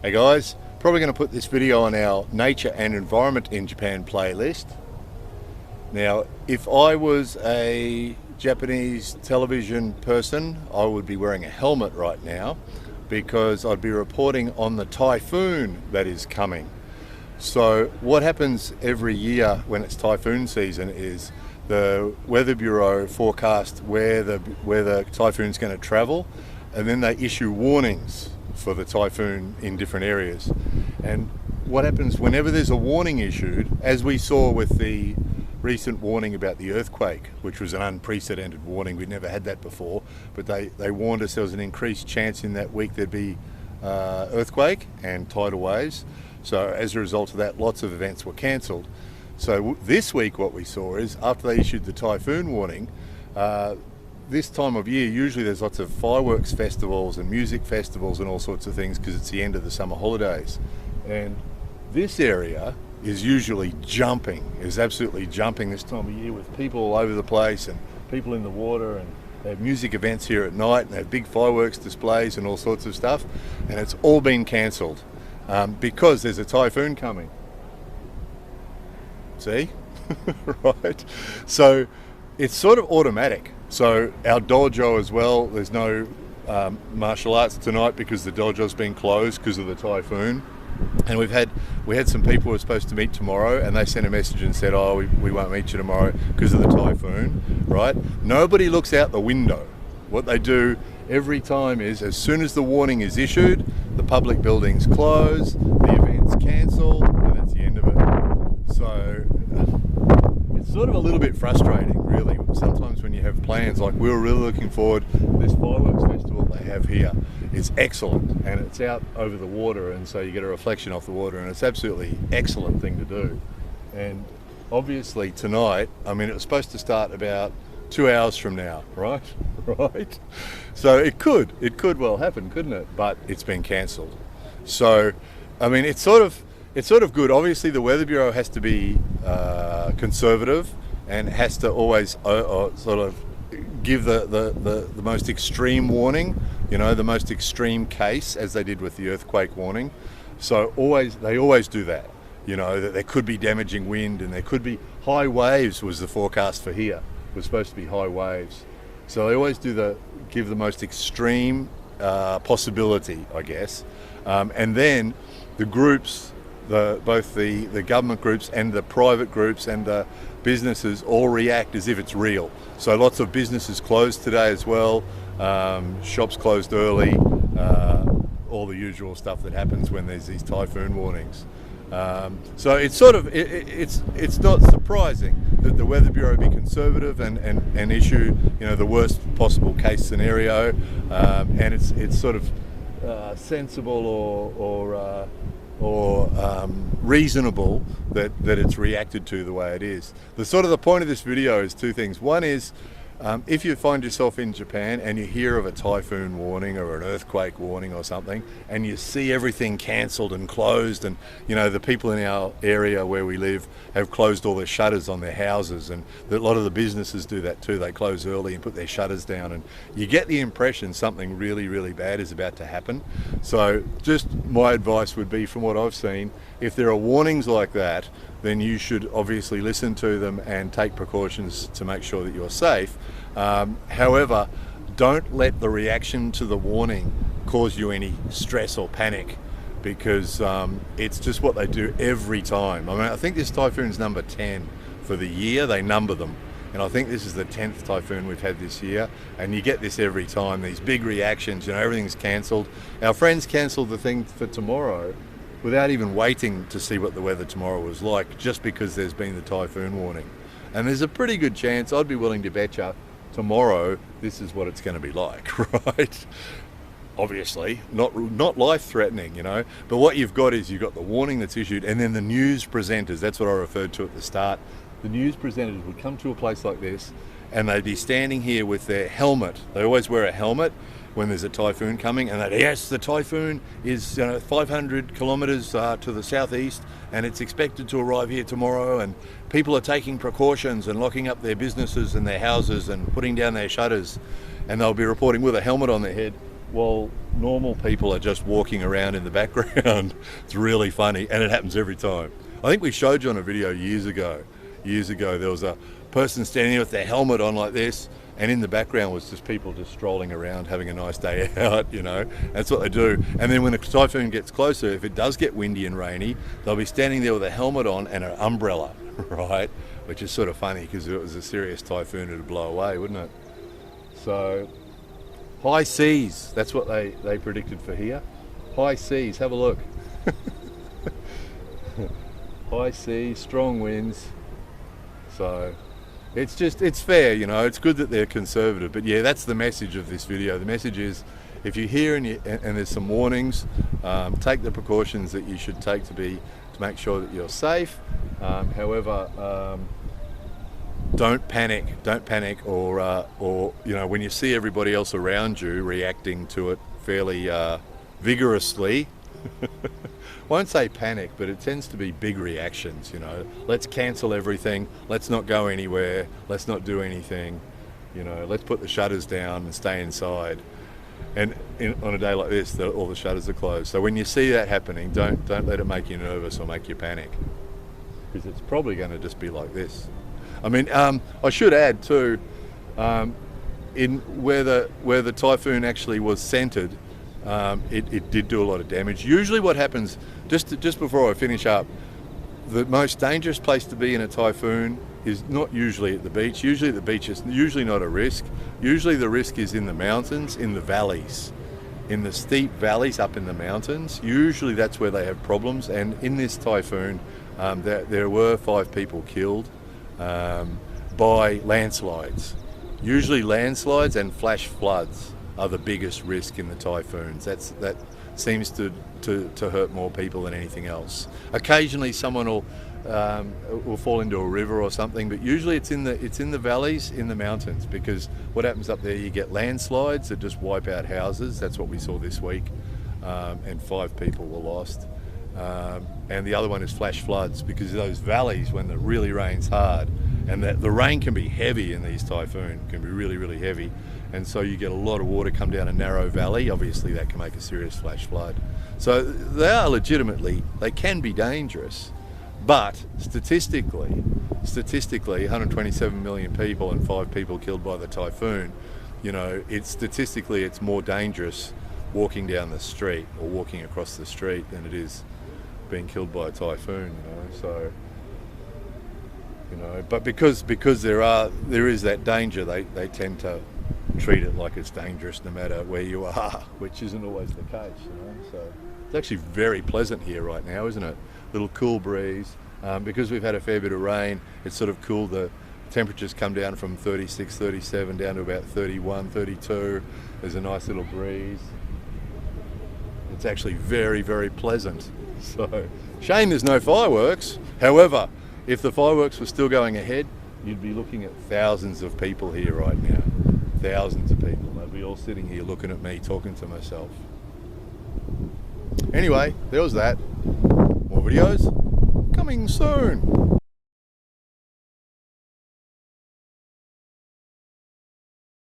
Hey guys, probably going to put this video on our nature and environment in Japan playlist. Now, if I was a Japanese television person, I would be wearing a helmet right now because I'd be reporting on the typhoon that is coming. So what happens every year when it's typhoon season is the Weather Bureau forecasts where the typhoon's going to travel, and then they issue warnings for the typhoon in different areas. And what happens whenever there's a warning issued, as we saw with the recent warning about the earthquake, which was an unprecedented warning, we'd never had that before, but they warned us there was an increased chance in that week there'd be earthquake and tidal waves. So as a result of that, lots of events were cancelled. So this week what we saw is, after they issued the typhoon warning, this time of year usually there's lots of fireworks festivals and music festivals and all sorts of things because it's the end of the summer holidays. And this area is usually jumping, is absolutely jumping this time of year, with people all over the place and people in the water, and they have music events here at night and they have big fireworks displays and all sorts of stuff, and it's all been cancelled because there's a typhoon coming. See? Right? So it's sort of automatic. So our dojo as well, there's no martial arts tonight because the dojo's been closed because of the typhoon. And we had some people who were supposed to meet tomorrow, and they sent a message and said, oh, we won't meet you tomorrow because of the typhoon, right? Nobody looks out the window. What they do every time is, as soon as the warning is issued, the public buildings close, the event's cancelled, and that's the end of it. So it's sort of a little bit frustrating, really, sometimes when you have plans. Like, we were really looking forward to this fireworks festival they have here. It's excellent, and it's out over the water, and so you get a reflection off the water, and it's absolutely excellent thing to do. And obviously tonight, I mean, it was supposed to start about 2 hours from now, right? Right? So it could well happen, couldn't it? But it's been cancelled. So, I mean, it's sort of good. Obviously, the Weather Bureau has to be conservative and has to always sort of give the most extreme warning, you know, the most extreme case, as they did with the earthquake warning. So they always do that, you know, that there could be damaging wind and there could be high waves. Was the forecast for here, it was supposed to be high waves. So they always give the most extreme possibility, I guess. And then the groups, both the government groups and the private groups and the businesses all react as if it's real. So lots of businesses closed today as well, shops closed early, all the usual stuff that happens when there's these typhoon warnings. So it's sort of, it's not surprising that the Weather Bureau be conservative and issue, you know, the worst possible case scenario, and it's sort of sensible or reasonable that it's reacted to the way it is. The point of this video is two things. One is, if you find yourself in Japan and you hear of a typhoon warning or an earthquake warning or something, and you see everything cancelled and closed, and you know, the people in our area where we live have closed all their shutters on their houses, and a lot of the businesses do that too. They close early and put their shutters down, and you get the impression something really, really bad is about to happen. So just my advice would be, from what I've seen, if there are warnings like that, then you should obviously listen to them and take precautions to make sure that you're safe. However, don't let the reaction to the warning cause you any stress or panic, because it's just what they do every time. I mean, I think this typhoon's number 10 for the year. They number them, and I think this is the 10th typhoon we've had this year, and you get this every time, these big reactions, you know, everything's cancelled. Our friends cancelled the thing for tomorrow without even waiting to see what the weather tomorrow was like, just because there's been the typhoon warning. And there's a pretty good chance, I'd be willing to bet you, tomorrow this is what it's going to be like, right? Obviously, not life-threatening, you know, but what you've got is, you've got the warning that's issued, and then the news presenters, that's what I referred to at the start. The news presenters would come to a place like this, and they'd be standing here with their helmet. They always wear a helmet when there's a typhoon coming, and they'd, yes, the typhoon is 500 kilometres to the southeast, and it's expected to arrive here tomorrow, and people are taking precautions and locking up their businesses and their houses and putting down their shutters, and they'll be reporting with a helmet on their head. while normal people are just walking around in the background. It's really funny, and it happens every time. I think we showed you on a video years ago. There was a person standing there with their helmet on like this, and in the background was just people just strolling around having a nice day out, you know. That's what they do. And then when a typhoon gets closer, if it does get windy and rainy, they'll be standing there with a helmet on and an umbrella, right? Which is sort of funny because if it was a serious typhoon, it'd blow away, wouldn't it? So high seas, that's what they predicted for here. High seas, have a look. High seas, strong winds. So it's fair, you know, it's good that they're conservative. But yeah, that's the message of this video. The message is, if you hear and there's some warnings, take the precautions that you should take to make sure that you're safe. However, don't panic, or you know, when you see everybody else around you reacting to it fairly vigorously, won't say panic, but it tends to be big reactions, you know. Let's cancel everything, let's not go anywhere, let's not do anything, you know, let's put the shutters down and stay inside. And on a day like this, all the shutters are closed. So when you see that happening, don't let it make you nervous or make you panic, because it's probably going to just be like this. I mean, I should add too, in where the typhoon actually was centered, it did do a lot of damage. Usually what happens, just before I finish up, the most dangerous place to be in a typhoon is not usually at the beach. Usually at the beach is usually not a risk. Usually the risk is in the mountains, in the valleys, in the steep valleys up in the mountains. Usually that's where they have problems. And in this typhoon, there were 5 people killed by landslides. Usually landslides and flash floods are the biggest risk in the typhoons. That seems to hurt more people than anything else. Occasionally someone will fall into a river or something, but usually it's in the valleys, in the mountains, because what happens up there, you get landslides that just wipe out houses. That's what we saw this week, and 5 people were lost. And the other one is flash floods, because those valleys, when it really rains hard, and the rain can be heavy in these typhoons, can be really, really heavy, and so you get a lot of water come down a narrow valley. Obviously that can make a serious flash flood. So they can be dangerous, but statistically 127 million people and 5 people killed by the typhoon, you know, it's more dangerous walking down the street or walking across the street than it is being killed by a typhoon, you know. So, you know, but because there is that danger, they tend to treat it like it's dangerous no matter where you are, which isn't always the case, you know. So it's actually very pleasant here right now, isn't it? Little cool breeze. Because we've had a fair bit of rain, it's sort of cooled. The temperatures come down from 36, 37 down to about 31, 32. There's a nice little breeze. It's actually very, very pleasant. So, shame there's no fireworks. However, if the fireworks were still going ahead, you'd be looking at thousands of people here right now. Thousands of people. They'd be all sitting here looking at me, talking to myself. Anyway, there was that. More videos coming soon.